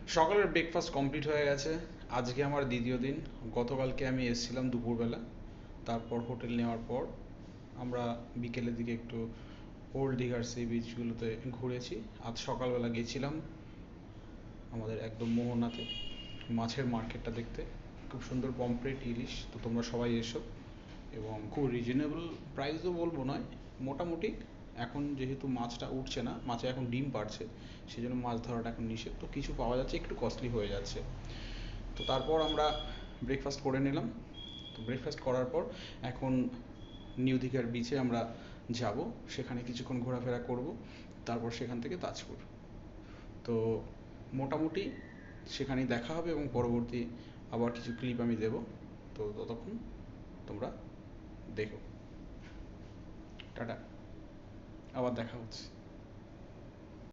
সকালের breakfast complete হয়ে গেছে। আজকে আমার দ্বিতীয় দিন। গতকালকে আমি এসেছিলাম দুপুরবেলা, তারপর হোটেল নেওয়ার পর আমরা বিকেলের দিকে একটু ওল্ড দীঘার সি বিচগুলোতে ঘুরেছি। আজ সকালবেলা গেছিলাম আমাদের একদম মোহনাতে মাছের মার্কেটটা দেখতে। খুব সুন্দর পমফ্রেট ইলিশ, তো তোমরা সবাই এসো। এবং খুব রিজনেবল প্রাইসও বলবো নয়, মোটামুটি। এখন যেহেতু মাছটা উঠছে না, মাছে এখন ডিম পাড়ছে, সেই জন্য মাছ ধরাটা এখন নিষেধ, তো কিছু পাওয়া যাচ্ছে, একটু কস্টলি হয়ে যাচ্ছে। তো তারপর আমরা ব্রেকফাস্ট করে নিলাম। তো ব্রেকফাস্ট করার পর এখন নিউ দীঘার বিচে আমরা যাব, সেখানে কিছুক্ষণ ঘোরাফেরা করব, তারপর সেখান থেকে তাজপুর। তো মোটামুটি সেখানেই দেখা হবে এবং পরবর্তী আবার কিছু ক্লিপ আমি দেব। তো ততক্ষণ তোমরা দেখো। টাটা, আবার দেখা হচ্ছে।